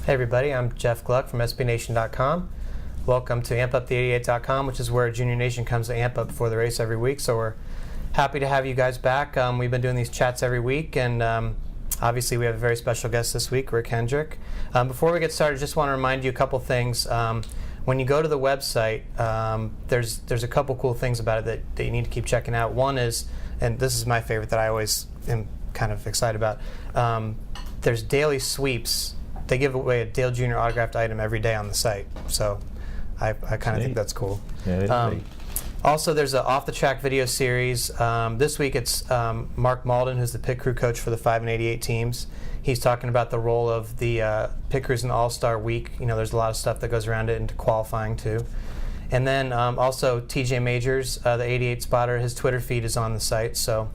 Hey everybody, I'm Jeff Gluck from SBNation.com. Welcome to AmpUpThe88.com, which is where Junior Nation comes to amp up before the race every week. So we're happy to have you guys back. We've been doing these chats every week, and obviously we have a very special guest this week, Rick Hendrick. Before we get started, just want to remind you a couple things. When you go to the website, there's a couple cool things about it that you need to keep checking out. One is, and this is my favorite that I always am kind of excited about, there's daily sweeps. They give away a Dale Jr. autographed item every day on the site. So I kind of think that's cool. Yeah, also, there's an off-the-track video series. This week it's Mark Malden, who's the pit crew coach for the 5 and 88 teams. He's talking about the role of the pit crews in the All-Star Week. You know, there's a lot of stuff that goes around it into qualifying too. And then also TJ Majors, the 88 spotter, his Twitter feed is on the site. So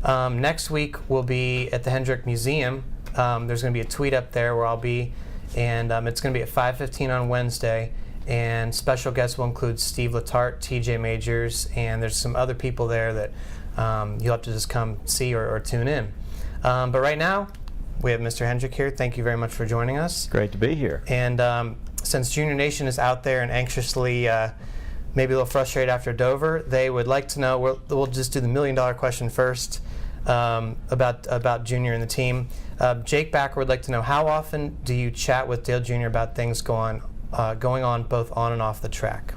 next week we'll be at the Hendrick Museum. There's going to be a tweet up there where I'll be, and it's going to be at 5:15 on Wednesday. And special guests will include Steve Letarte, TJ Majors, and there's some other people there that you'll have to just come see or tune in. But right now, we have Mr. Hendrick here. Thank you very much for joining us. Great to be here. And since Junior Nation is out there and anxiously, maybe a little frustrated after Dover, they would like to know, we'll just do the $1 million question first about Junior and the team. Jake Backer would like to know, how often do you chat with Dale Jr. about things going on both on and off the track?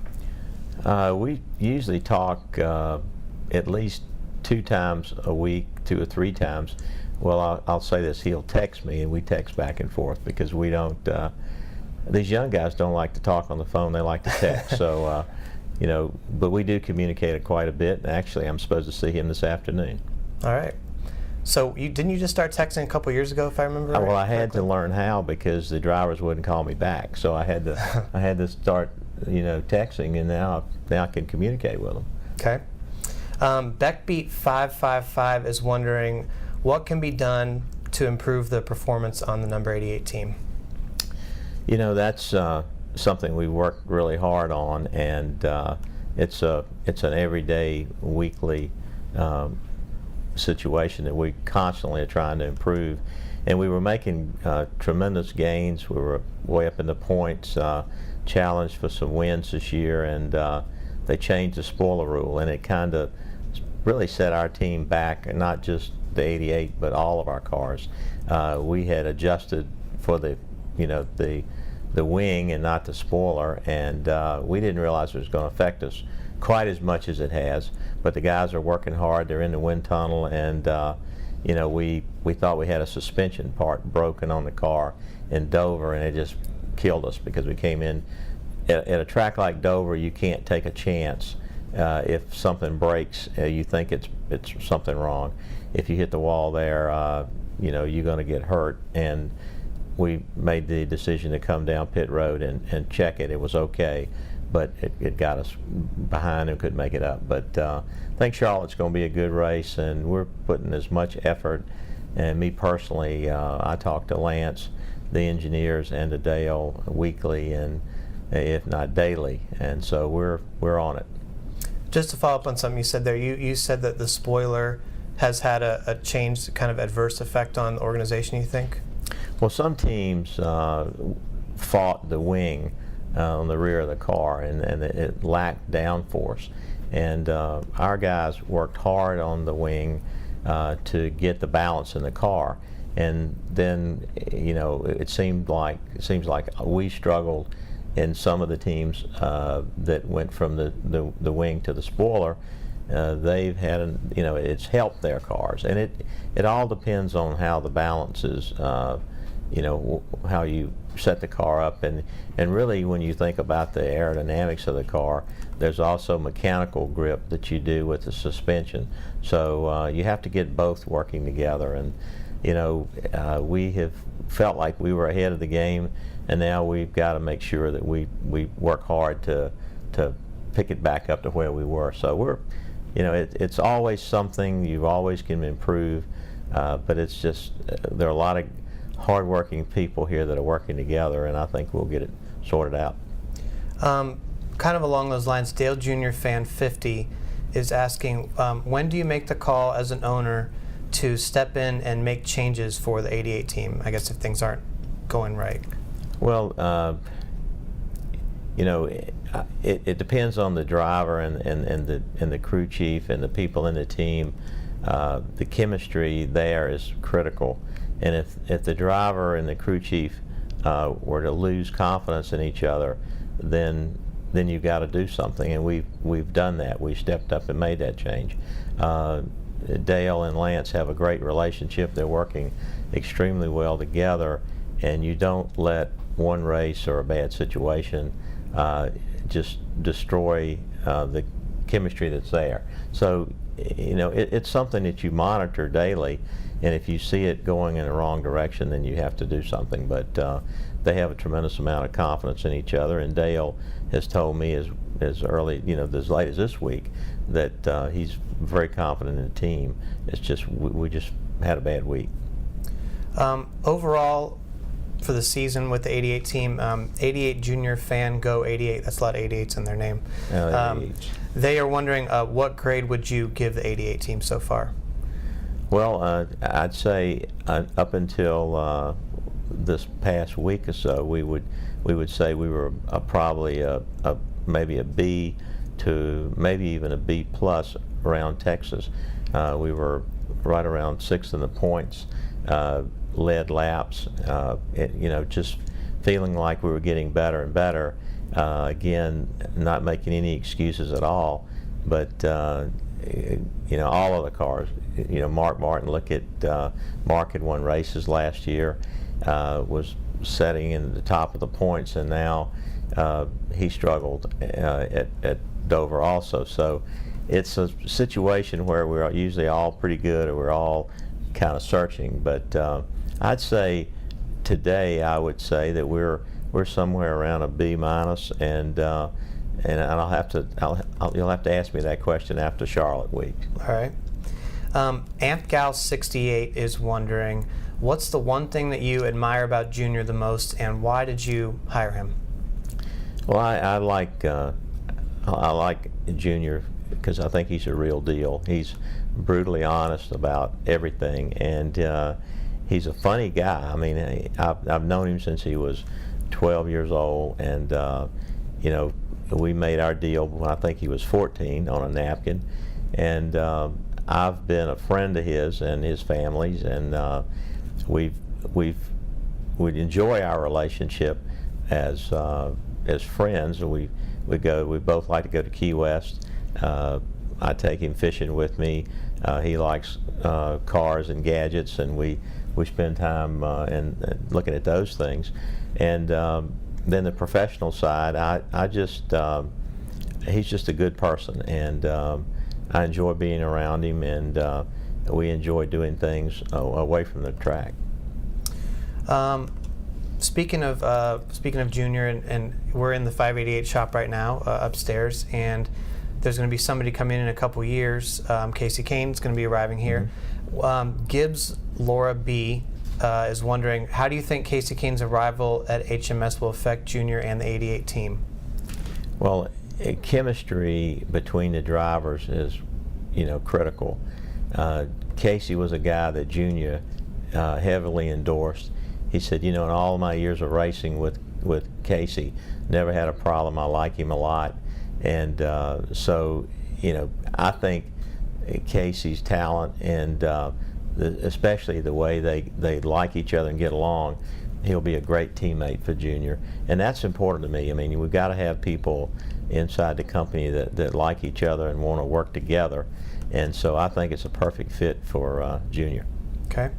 We usually talk at least 2 times a week, 2 or 3 times. Well, I'll say this, he'll text me and we text back and forth because we don't, these young guys don't like to talk on the phone, they like to text. So, you know, but we do communicate quite a bit. Actually, I'm supposed to see him this afternoon. All right. So didn't you just start texting a couple years ago, if I remember right? Well, I had to learn how because the drivers wouldn't call me back. So I had to start, you know, texting, and now I can communicate with them. Okay. Beckbeat555 is wondering what can be done to improve the performance on the number 88 team. You know, that's something we worked really hard on, and it's an everyday, weekly situation that we constantly are trying to improve. And we were making tremendous gains. We were way up in the points, challenged for some wins this year, and they changed the spoiler rule, and it kind of really set our team back, and not just the 88 but all of our cars. We had adjusted for the wing and not the spoiler, and we didn't realize it was going to affect us quite as much as it has. But the guys are working hard. They're in the wind tunnel, and you know, we thought we had a suspension part broken on the car in Dover, and it just killed us because we came in at a track like Dover. You can't take a chance. If something breaks, you think it's something wrong. If you hit the wall there, you know, you're going to get hurt. And we made the decision to come down pit road and check it. It was okay, but it got us behind and couldn't make it up. But I think Charlotte's going to be a good race, and we're putting as much effort. And me personally, I talk to Lance, the engineers, and to Dale weekly, and if not daily. And so we're on it. Just to follow up on something you said there, you said that the spoiler has had a change, kind of adverse effect on the organization, you think? Well, some teams fought the wing on the rear of the car, and it lacked downforce. And our guys worked hard on the wing to get the balance in the car. And then, you know, it seems like we struggled in some of the teams that went from the wing to the spoiler. They've had, you know, it's helped their cars, and it all depends on how the balance is, you know, how you set the car up, and really when you think about the aerodynamics of the car, there's also mechanical grip that you do with the suspension. So you have to get both working together, and you know, we have felt like we were ahead of the game, and now we've got to make sure that we work hard to pick it back up to where we were. So we're, you know, it's always something. You always can improve, but it's just there are a lot of hard-working people here that are working together, and I think we'll get it sorted out. Kind of along those lines, Dale Jr. Fan 50 is asking, when do you make the call as an owner to step in and make changes for the 88 team, I guess, if things aren't going right? Well, it depends on the driver and the crew chief and the people in the team. The chemistry there is critical, and if the driver and the crew chief were to lose confidence in each other, then you've got to do something, and we've done that. We stepped up and made that change. Dale and Lance have a great relationship. They're working extremely well together, and you don't let one race or a bad situation just destroy the chemistry that's there. So, it's something that you monitor daily, and if you see it going in the wrong direction, then you have to do something. But they have a tremendous amount of confidence in each other, and Dale has told me as early, as late as this week, that he's very confident in the team. It's just we just had a bad week. Overall, for the season with the 88 team, 88 Junior Fan Go 88. That's a lot of 88s in their name. They are wondering what grade would you give the 88 team so far? Well, I'd say up until this past week or so, we would say we were probably maybe a B to maybe even a B plus around Texas. We were right around 6th in the points, led laps, just feeling like we were getting better and better. Again, not making any excuses at all, but all of the cars. Mark Martin, look at Mark had won races last year, was setting in the top of the points, and now he struggled at Dover also. So it's a situation where we're usually all pretty good, or we're all kind of searching. But I'd say today, I would say that we're somewhere around a B minus, and you'll have to ask me that question after Charlotte week. All right. AmpGal68 is wondering, what's the one thing that you admire about Junior the most, and why did you hire him? Well, I like Junior because I think he's a real deal. He's brutally honest about everything, and he's a funny guy. I mean, I've known him since he was 12 years old, and we made our deal when I think he was 14 on a napkin, and I've been a friend of his and his family's, and we enjoy our relationship as friends. We both like to go to Key West. I take him fishing with me. He likes cars and gadgets, and we spend time and looking at those things. And then the professional side, he's just a good person, and I enjoy being around him, and we enjoy doing things away from the track. Speaking of Junior, and we're in the 588 shop right now upstairs, and there's going to be somebody coming in a couple years. Casey Kane's going to be arriving here. Mm-hmm. Gibbs Laura B is wondering, how do you think Casey Kane's arrival at HMS will affect Junior and the 88 team? Well, chemistry between the drivers is, critical. Casey was a guy that Junior heavily endorsed. He said, in all my years of racing with Casey, never had a problem. I like him a lot. And so, I think Casey's talent and especially the way they like each other and get along, he'll be a great teammate for Junior. And that's important to me. I mean, we've got to have people inside the company that like each other and want to work together. And so I think it's a perfect fit for Junior. Okay.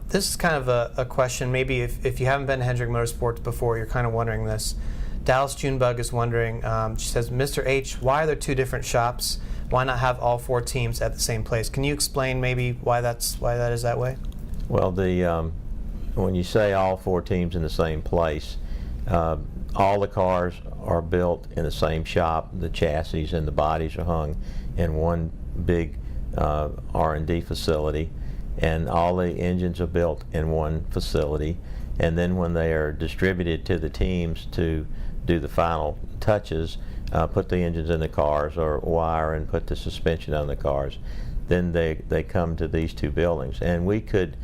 This is kind of a question, maybe if you haven't been to Hendrick Motorsports before, you're kind of wondering this. Dallas Junebug is wondering, she says, Mr. H, why are there two different shops? Why not have all four teams at the same place? Can you explain maybe why that is that way? Well, when you say all four teams in the same place, all the cars are built in the same shop. The chassis and the bodies are hung in one big R&D facility, and all the engines are built in one facility. And then when they are distributed to the teams to do the final touches, put the engines in the cars or wire and put the suspension on the cars, then they come to these two buildings. And we could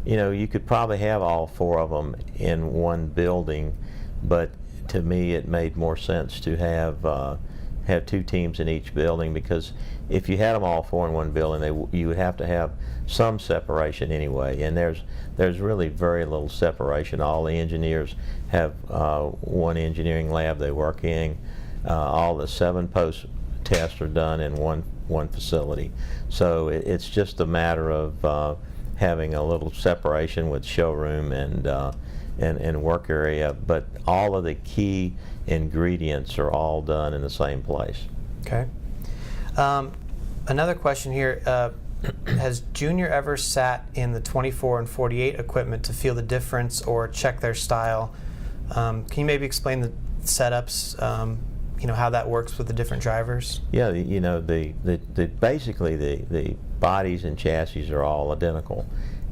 you could probably have all 4 of them in one building, but to me it made more sense to have 2 teams in each building, because if you had them all 4 in one building, you would have to have some separation anyway, and there's really very little separation. All the engineers have one engineering lab they work in. All the 7 post tests are done in one facility, so it's just a matter of having a little separation with showroom and work area, but all of the key ingredients are all done in the same place. Okay. Another question here. Has Junior ever sat in the 24 and 48 equipment to feel the difference or check their style? Can you maybe explain the setups, how that works with the different drivers? Yeah, basically the bodies and chassis are all identical,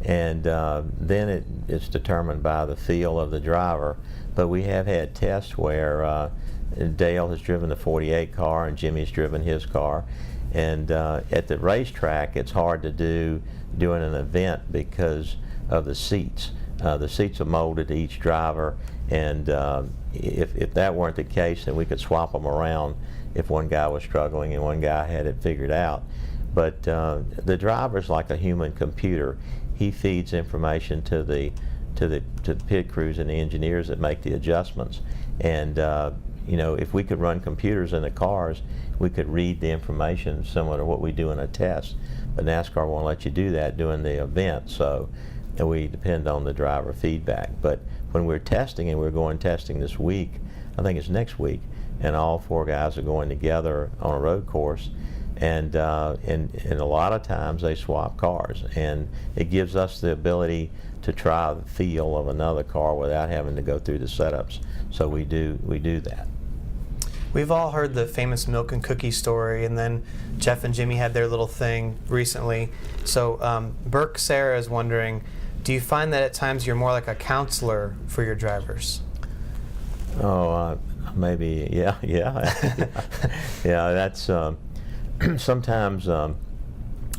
and then it's determined by the feel of the driver. But we have had tests where Dale has driven the 48 car and Jimmy's driven his car, and at the racetrack it's hard to do during an event because of the seats. The seats are molded to each driver, and if that weren't the case, then we could swap them around if one guy was struggling and one guy had it figured out. But the driver's like a human computer. He feeds information to the pit crews and the engineers that make the adjustments. And if we could run computers in the cars, we could read the information similar to what we do in a test. But NASCAR won't let you do that during the event, so we depend on the driver feedback. But when we're testing, and we're going testing this week, I think it's next week, and all 4 guys are going together on a road course, and a lot of times they swap cars, and it gives us the ability to try the feel of another car without having to go through the setups. So we do that. We've all heard the famous milk and cookie story, and then Jeff and Jimmy had their little thing recently. So Burke Sarah is wondering, do you find that at times you're more like a counselor for your drivers? Oh, maybe, yeah. Yeah, that's sometimes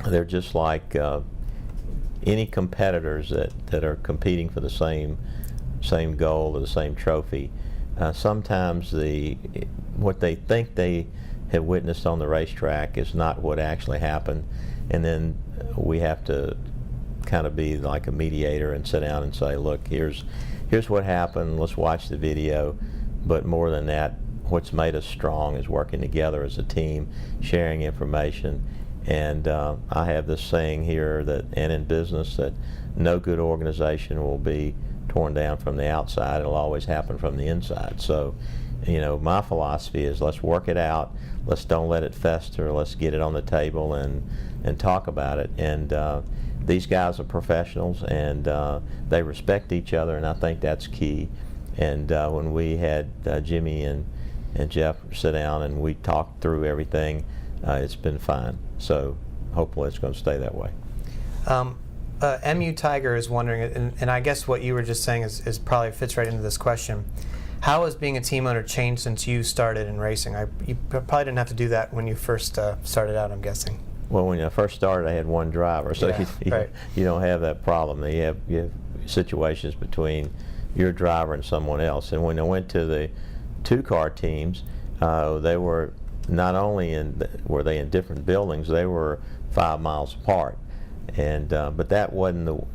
they're just like any competitors that are competing for the same goal or the same trophy. Sometimes what they think they have witnessed on the racetrack is not what actually happened, and then we have to kind of be like a mediator and sit down and say, look, here's what happened, let's watch the video. But more than that, what's made us strong is working together as a team, sharing information. And I have this saying here and in business, that no good organization will be torn down from the outside. It'll always happen from the inside. So, my philosophy is, let's work it out. Let's don't let it fester. Let's get it on the table and talk about it. And these guys are professionals, and they respect each other, and I think that's key. And when we had Jimmy and Jeff sit down and we talked through everything, it's been fine. So hopefully it's going to stay that way. MU Tiger is wondering, and I guess what you were just saying is probably fits right into this question. How has being a team owner changed since you started in racing? You probably didn't have to do that when you first started out, I'm guessing. Well, when I first started, I had one driver, so right. You don't have that problem. You have situations between your driver and someone else. And when I went to the 2-car teams, they were not only were they in different buildings, they were 5 miles apart. And but that wasn't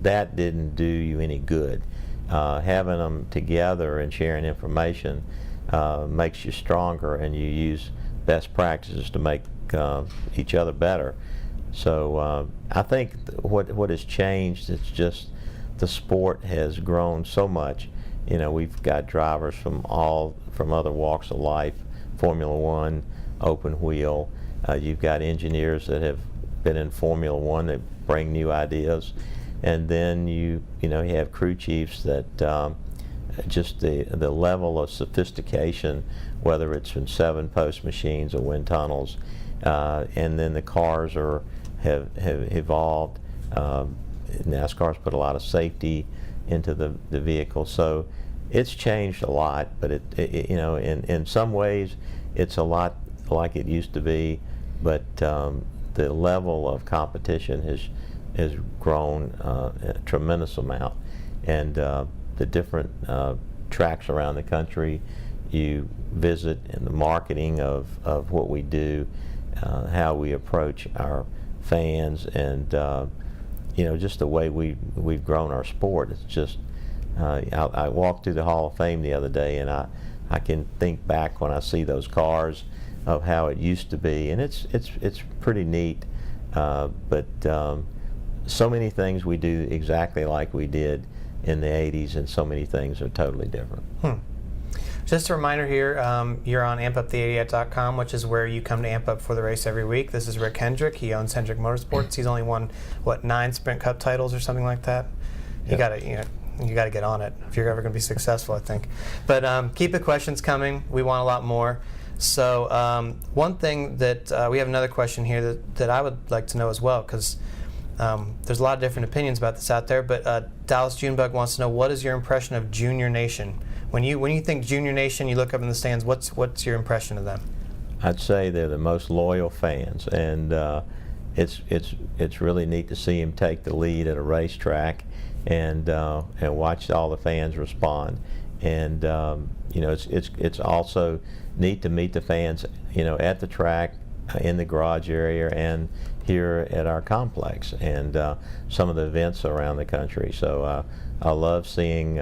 that didn't do you any good. Having them together and sharing information makes you stronger, and you use best practices to make each other better. So I think what has changed is just the sport has grown so much. We've got drivers from other walks of life, Formula One, open wheel. You've got engineers that have been in Formula One that bring new ideas, and then you have crew chiefs that just the level of sophistication, whether it's in 7-post machines or wind tunnels, and then the cars have evolved. NASCAR's put a lot of safety into the vehicle, so it's changed a lot. But in some ways, it's a lot like it used to be. But the level of competition has grown a tremendous amount, and the different tracks around the country you visit, and the marketing of what we do, how we approach our fans, and just the way we've grown our sport. It's just I walked through the Hall of Fame the other day, and I can think back when I see those cars of how it used to be, and it's pretty neat. But so many things we do exactly like we did in the 80s, and so many things are totally different. Just a reminder here, you're on ampupthe88.com, which is where you come to amp up for the race every week. This is Rick Hendrick. He owns Hendrick Motorsports. He's only won, 9 Sprint Cup titles or something like that? You got to, you got to get on it if you're ever going to be successful, I think. But keep the questions coming. We want a lot more. So one thing that we have another question here that I would like to know as well, because there's a lot of different opinions about this out there. But Dallas Junebug wants to know, what is your impression of Junior Nation? When you think Junior Nation, you look up in the stands. What's your impression of them? I'd say they're the most loyal fans, and it's really neat to see him take the lead at a racetrack, and watch all the fans respond. And it's also neat to meet the fans, at the track, in the garage area, and here at our complex, and some of the events around the country. So I love seeing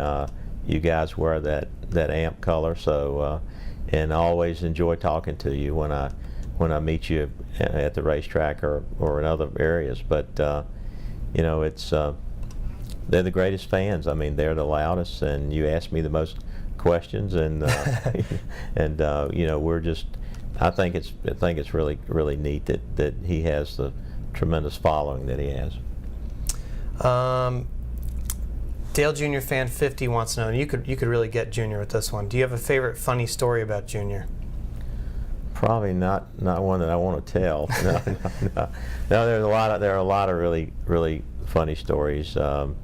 you guys wear that AMP color. So and I always enjoy talking to you when I meet you at the racetrack or in other areas. But it's they're the greatest fans. I mean, they're the loudest, and you ask me the most questions, and and we're just. I think it's really neat that he has the tremendous following that he has. Dale Jr. fan 50 wants to know, and you could really get Junior with this one. Do you have a favorite funny story about Junior? Probably not one that I want to tell. No, there are a lot of really funny stories. I'm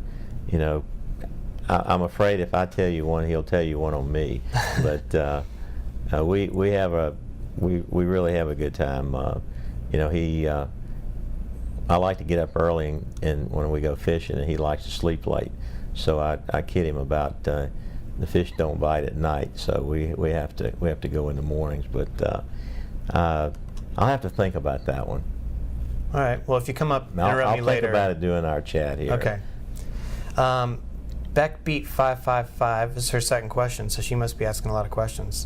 afraid if I tell you one, he'll tell you one on me. But we really have a good time. I like to get up early and when we go fishing, and he likes to sleep late. So I kid him about the fish don't bite at night. So we have to go in the mornings. But I'll have to think about that one. All right. Well, if you come up, interrupt me later. I'll think about it during our chat here. Okay. Beckbeat555 is her second question, so she must be asking a lot of questions.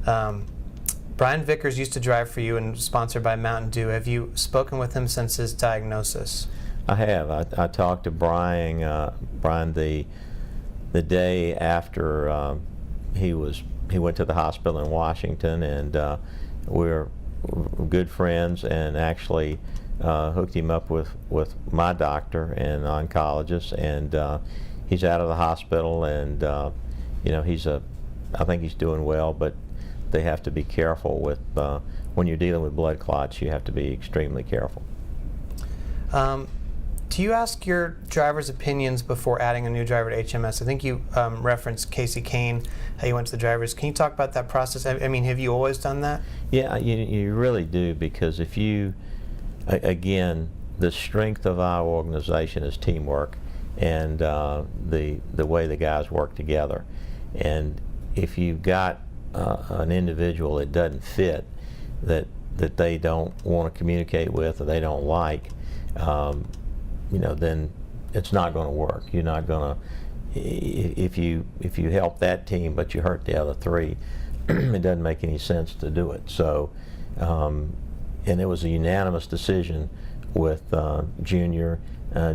Brian Vickers used to drive for you and was sponsored by Mountain Dew. Have you spoken with him since his diagnosis? I have. I talked to Brian the day after he went to the hospital in Washington, and we're good friends, and actually hooked him up with my doctor and oncologist, and he's out of the hospital, and I think he's doing well, but they have to be careful with when you're dealing with blood clots. You have to be extremely careful. Do you ask your drivers' opinions before adding a new driver to HMS? I think you referenced Casey Kane, how you went to the drivers. Can you talk about that process? I mean, have you always done that? Yeah, you really do, because if you, again, the strength of our organization is teamwork, and the way the guys work together. And if you've got an individual that doesn't fit, that they don't want to communicate with, or they don't like, then it's not going to work. You're not going to, if you help that team but you hurt the other three, it doesn't make any sense to do it. So, and it was a unanimous decision with Junior,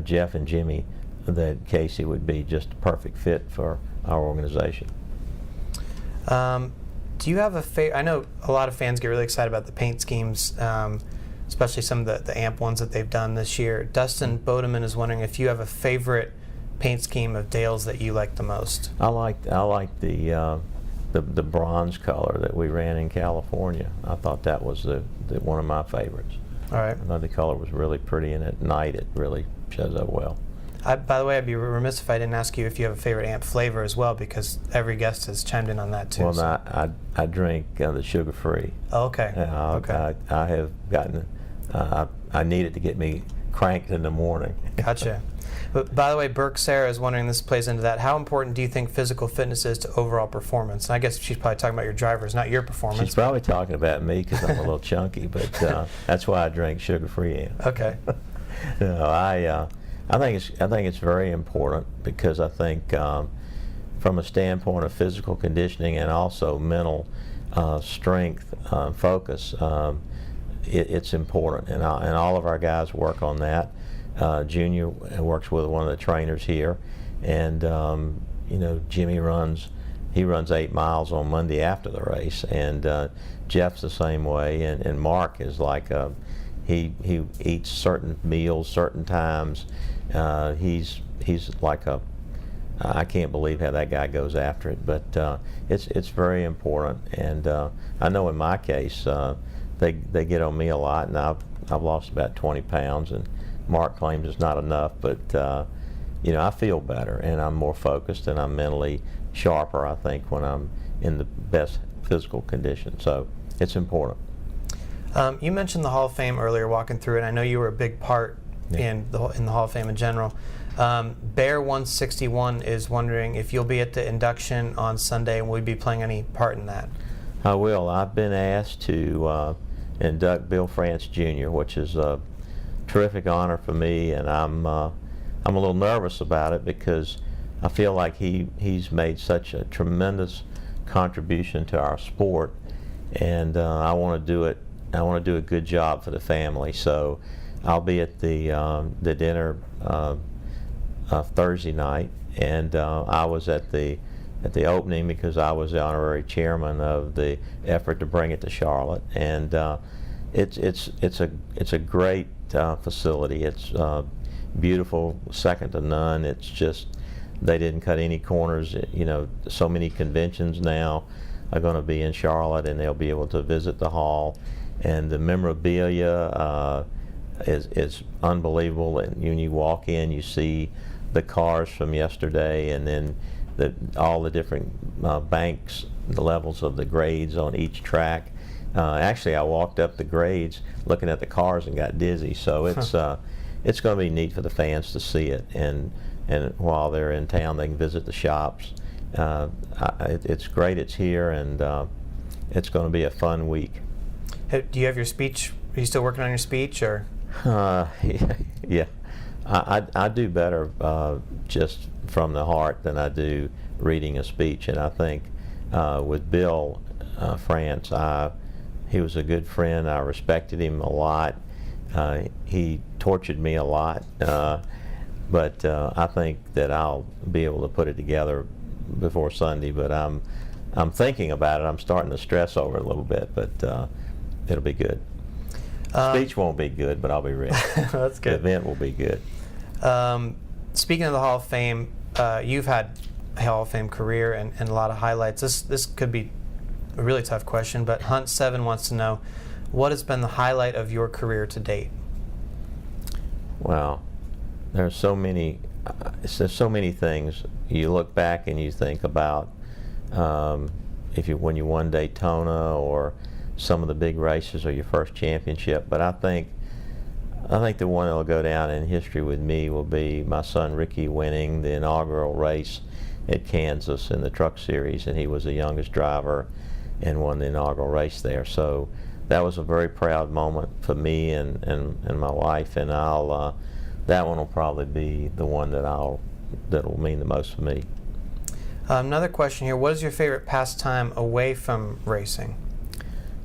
Jeff, and Jimmy that Casey would be just a perfect fit for our organization. Do you have a favorite? I know a lot of fans get really excited about the paint schemes, especially some of the AMP ones that they've done this year. Dustin Bodeman is wondering if you have a favorite paint scheme of Dale's that you like the most. I like the bronze color that we ran in California. I thought that was the one of my favorites. All right. I thought the color was really pretty, and at night it really shows up well. By the way, I'd be remiss if I didn't ask you if you have a favorite AMP flavor as well, because every guest has chimed in on that too. Well, so. I drink the sugar-free. Oh, okay. Okay. I have gotten. I need it to cranked in the morning. Gotcha. But by the way, Burke Sarah is wondering, this plays into that, how important do you think physical fitness is to overall performance? And I guess she's probably talking about your drivers, not your performance. She's probably talking about me because I'm a little chunky, but that's why I drink sugar-free. Okay. No, I think it's very important because I think from a standpoint of physical conditioning and also mental strength, focus, it's important, and all of our guys work on that. Junior works with one of the trainers here, and Jimmy runs 8 miles on Monday after the race, and Jeff's the same way, and Mark is like he eats certain meals certain times. He's like I can't believe how that guy goes after it, but it's very important, and I know in my case they get on me a lot, and I've lost about 20 pounds, and Mark claims it's not enough, but I feel better, and I'm more focused, and I'm mentally sharper, I think, when I'm in the best physical condition. So it's important. You mentioned the Hall of Fame earlier, walking through it. I know you were a big part in the Hall of Fame in general. Bear 161 is wondering if you'll be at the induction on Sunday, and will you be playing any part in that? I will. I've been asked to induct Bill France Jr., which is a terrific honor for me, and I'm a little nervous about it because I feel like he's made such a tremendous contribution to our sport, and I want to do it. I want to do a good job for the family. So I'll be at the dinner Thursday night, and I was at the opening because I was the honorary chairman of the effort to bring it to Charlotte, and it's a great facility. It's beautiful, second to none. It's just they didn't cut any corners. So many conventions now are going to be in Charlotte, and they'll be able to visit the hall, and the memorabilia is unbelievable. And when you walk in, you see the cars from yesterday, and then all the different banks, the levels of the grades on each track. Actually, I walked up the grades looking at the cars and got dizzy. So it's going to be neat for the fans to see it, and while they're in town, they can visit the shops. It's great. It's here, and it's going to be a fun week. Do you have your speech? Are you still working on your speech, or? Yeah, I do better just from the heart than I do reading a speech, and I think with Bill France, he was a good friend. I respected him a lot. He tortured me a lot, but I think that I'll be able to put it together before Sunday. But I'm thinking about it. I'm starting to stress over it a little bit, but it'll be good. Speech won't be good, but I'll be ready. That's good. The event will be good. Speaking of the Hall of Fame, you've had a Hall of Fame career and a lot of highlights. This could be a really tough question, but Hunt7 wants to know, what has been the highlight of your career to date? Well, there's so many things. You look back and you think about when you won Daytona or some of the big races or your first championship. But I think the one that will go down in history with me will be my son Ricky winning the inaugural race at Kansas in the Truck Series, and he was the youngest driver and won the inaugural race there. So that was a very proud moment for me and my wife, and that one will probably be the one that will mean the most for me. Another question here: what is your favorite pastime away from racing?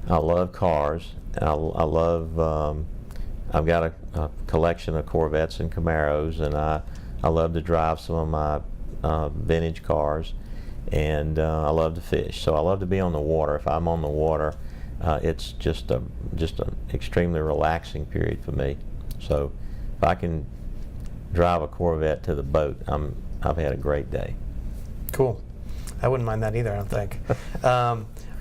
I love cars. I love. I've got a collection of Corvettes and Camaros, and I love to drive some of my vintage cars, and I love to fish. So I love to be on the water. If I'm on the water, it's just an extremely relaxing period for me. So if I can drive a Corvette to the boat, I've had a great day. Cool. I wouldn't mind that either, I don't think.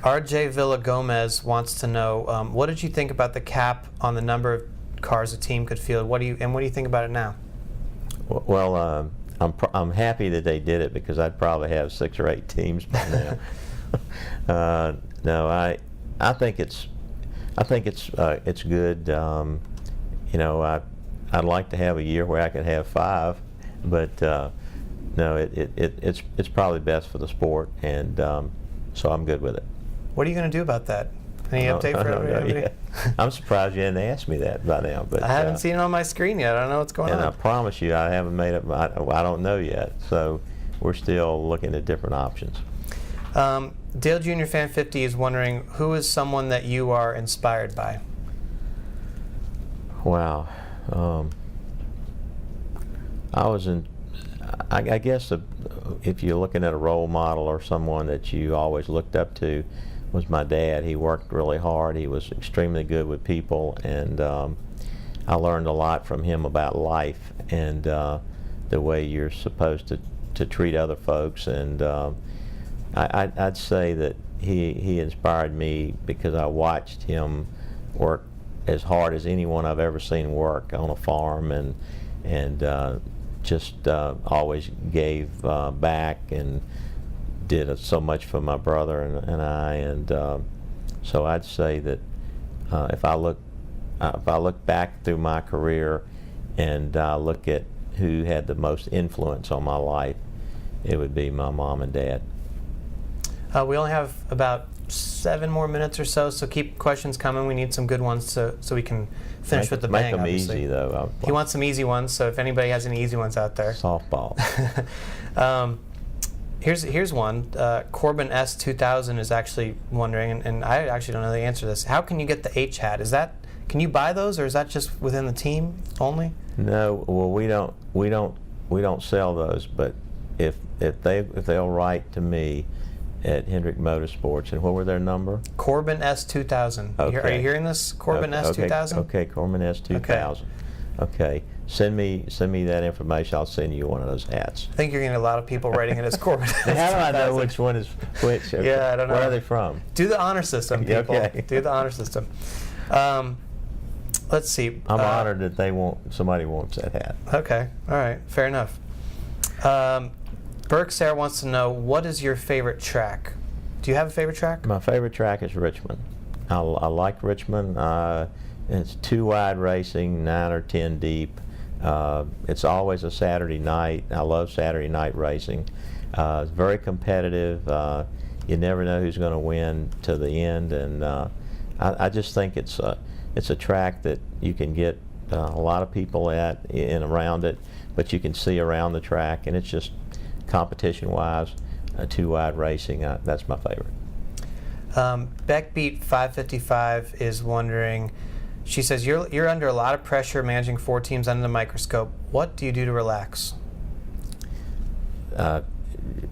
RJ Villa Gomez wants to know, what did you think about the cap on the number of cars a team could field? What do you think about it now? Well, I'm happy that they did it because I'd probably have 6 or 8 teams by now. No, I think it's good. I'd like to have a year where I could have 5, but no, it's probably best for the sport, and so I'm good with it. What are you going to do about that? Any update for everybody? Yeah. I'm surprised you didn't ask me that by now. But I haven't seen it on my screen yet. I don't know what's going on. And I promise you, I haven't made up. I don't know yet. So we're still looking at different options. Dale Jr. Fan 50 is wondering, who is someone that you are inspired by? Wow. I guess if you're looking at a role model or someone that you always looked up to, was my dad. He worked really hard. He was extremely good with people, and I learned a lot from him about life and the way you're supposed to treat other folks. And I'd say that he inspired me because I watched him work as hard as anyone I've ever seen work on a farm, and just always gave back and did so much for my brother and I, and so I'd say that if I look back through my career and look at who had the most influence on my life, it would be my mom and dad. We only have about 7 more minutes or so keep questions coming. We need some good ones so we can finish with the bang. Make them obviously. Easy though. He wants some easy ones, so if anybody has any easy ones out there. Softball. Here's one. Corbin S 2000 is actually wondering, and I actually don't know the answer to this. How can you get the H hat? Can you buy those, or is that just within the team only? No, well we don't sell those, but if they'll write to me at Hendrick Motorsports, and what were their number? Corbin S 2000. Okay. Are you hearing this? Corbin S 2000. Okay, Corbin S 2000. Okay. Send me that information. I'll send you one of those hats. I think you're getting a lot of people writing it as Corbin. How do I know which one is which? Yeah, I don't know. Where are they from? Do the honor system, people. Okay. Do the honor system. Let's see. I'm honored that somebody wants that hat. Okay. All right. Fair enough. Burke Sarah wants to know, what is your favorite track? Do you have a favorite track? My favorite track is Richmond. I like Richmond. It's 2-wide racing, 9 or 10 deep. It's always a Saturday night. I love Saturday night racing. It's very competitive. You never know who's going to win to the end, and I just think it's a track that you can get a lot of people at and around it, but you can see around the track, and it's just competition-wise, 2-wide racing. That's my favorite. Beckbeat 555 is wondering. She says, you're under a lot of pressure managing 4 teams under the microscope. What do you do to relax?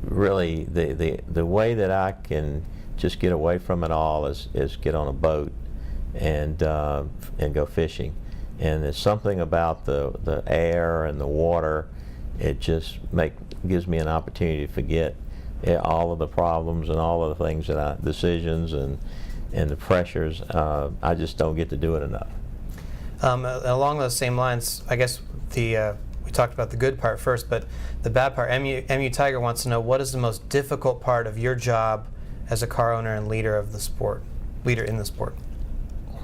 Really, the way that I can just get away from it all is get on a boat and go fishing. And there's something about the air and the water. It just gives me an opportunity to forget all of the problems and all of the things decisions and the pressures. I just don't get to do it enough. Along those same lines, I guess we talked about the good part first, but the bad part, MU Tiger wants to know, what is the most difficult part of your job as a car owner and leader in the sport?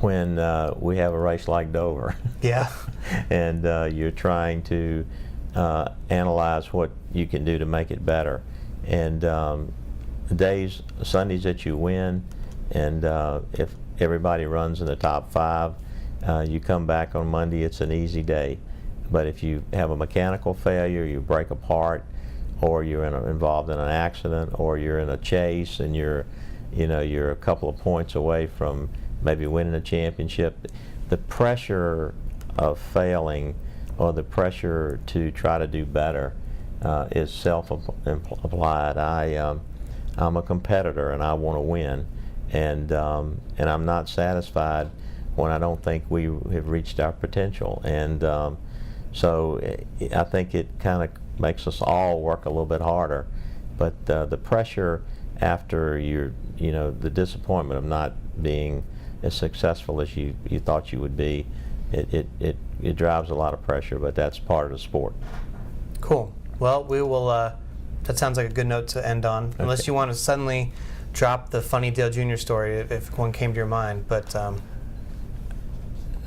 When we have a race like Dover. Yeah. And you're trying to analyze what you can do to make it better. And Sundays that you win, and if everybody runs in the top 5, you come back on Monday, it's an easy day. But if you have a mechanical failure, you break apart, or you're involved in an accident, or you're in a chase and you're a couple of points away from maybe winning a championship, the pressure of failing or the pressure to try to do better is self-applied. I'm a competitor and I want to win, and I'm not satisfied when I don't think we have reached our potential. And so I think it kind of makes us all work a little bit harder. But the pressure after the disappointment of not being as successful as you thought you would be, it drives a lot of pressure, but that's part of the sport. Cool. Well, we will. That sounds like a good note to end on, unless you want to suddenly drop the funny Dale Jr. story if one came to your mind. But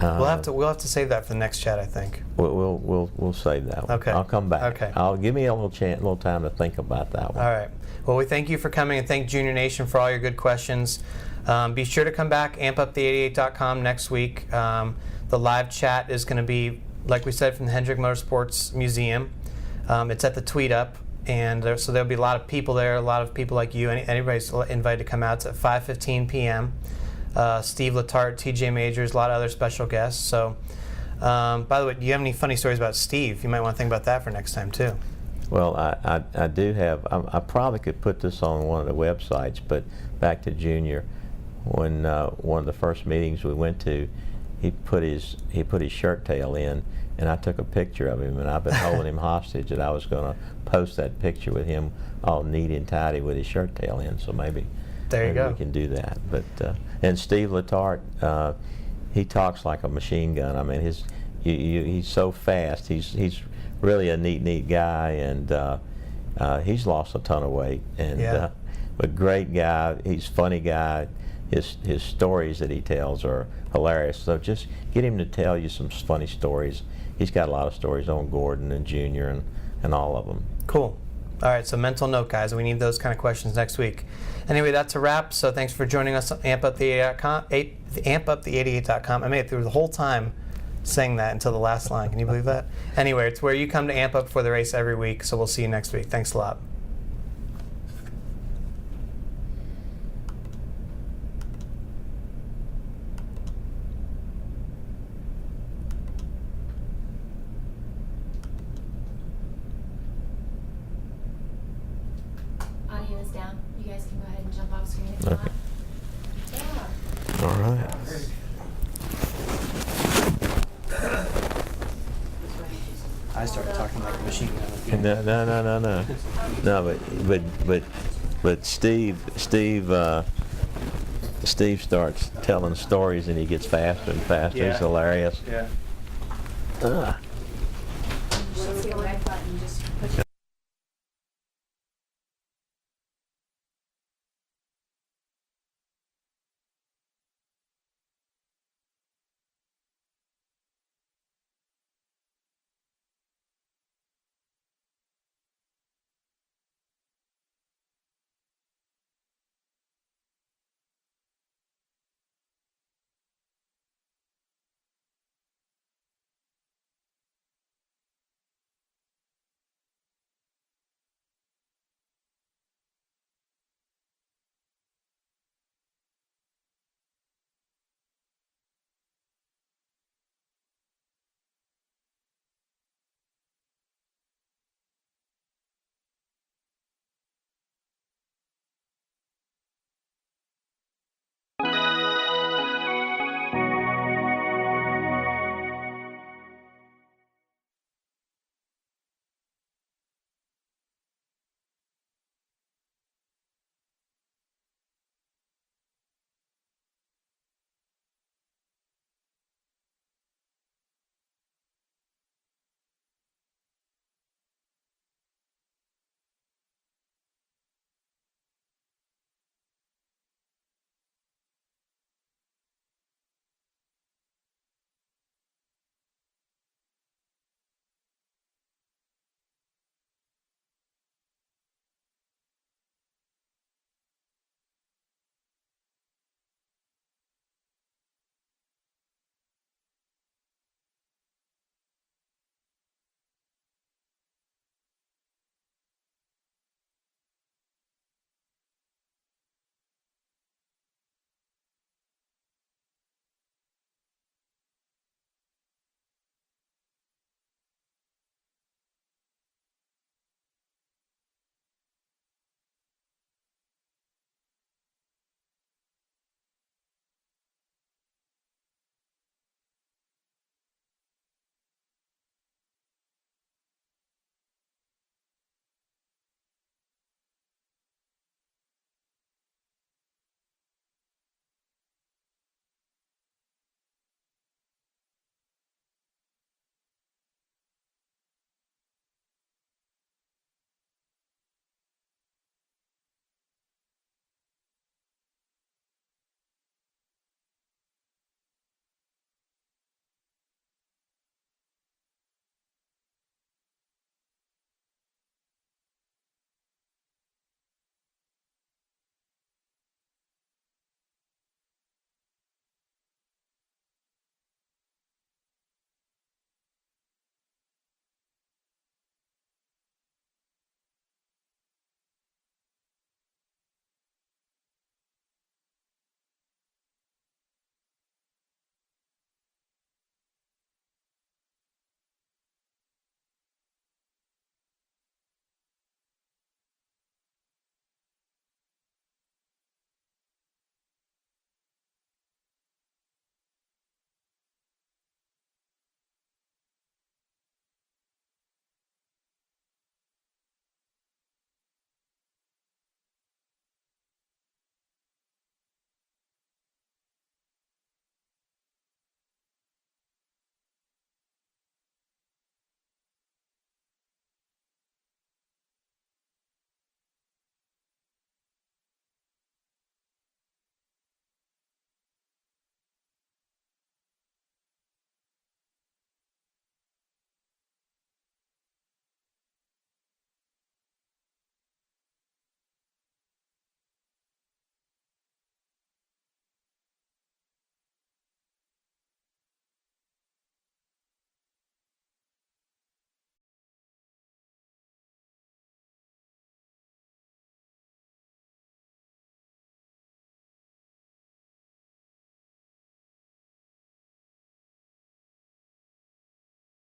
We'll have to save that for the next chat, I think. We'll save that one. Okay. I'll come back. Okay. I'll give me a little time to think about that one. All right. Well, we thank you for coming, and thank Junior Nation for all your good questions. Be sure to come back, ampupthe88.com next week. The live chat is going to be, like we said, from the Hendrick Motorsports Museum. It's at the Tweet Up, and so there'll be a lot of people there, a lot of people like you. Anybody's invited to come out. It's at 5:15 p.m. Steve Letarte, TJ Majors, a lot of other special guests. So, by the way, do you have any funny stories about Steve? You might want to think about that for next time, too. Well, I do have. I probably could put this on one of the websites, but back to Junior, when one of the first meetings we went to, he put his shirt tail in, and I took a picture of him, and I've been holding him hostage, and I was going to post that picture with him all neat and tidy with his shirt tail in. So maybe we can do that. But and Steve Letarte, he talks like a machine gun. I mean, he's so fast. He's really a neat guy, and he's lost a ton of weight. And but great guy. He's a funny guy. His stories that he tells are hilarious. So just get him to tell you some funny stories. He's got a lot of stories on Gordon and Junior and all of them. Cool. All right, so mental note, guys. We need those kind of questions next week. Anyway, that's a wrap. So thanks for joining us on ampupthe88.com. I made it through the whole time saying that until the last line. Can you believe that? Anyway, it's where you come to amp up for the race every week. So we'll see you next week. Thanks a lot. Audio is down. You guys can go ahead and jump off screen if you Okay. want. Yeah. All right. I started talking like a machine gun. No, but Steve starts telling stories, and he gets faster and faster. Yeah. It's hilarious. Yeah. Ah. Just the red button, just push it.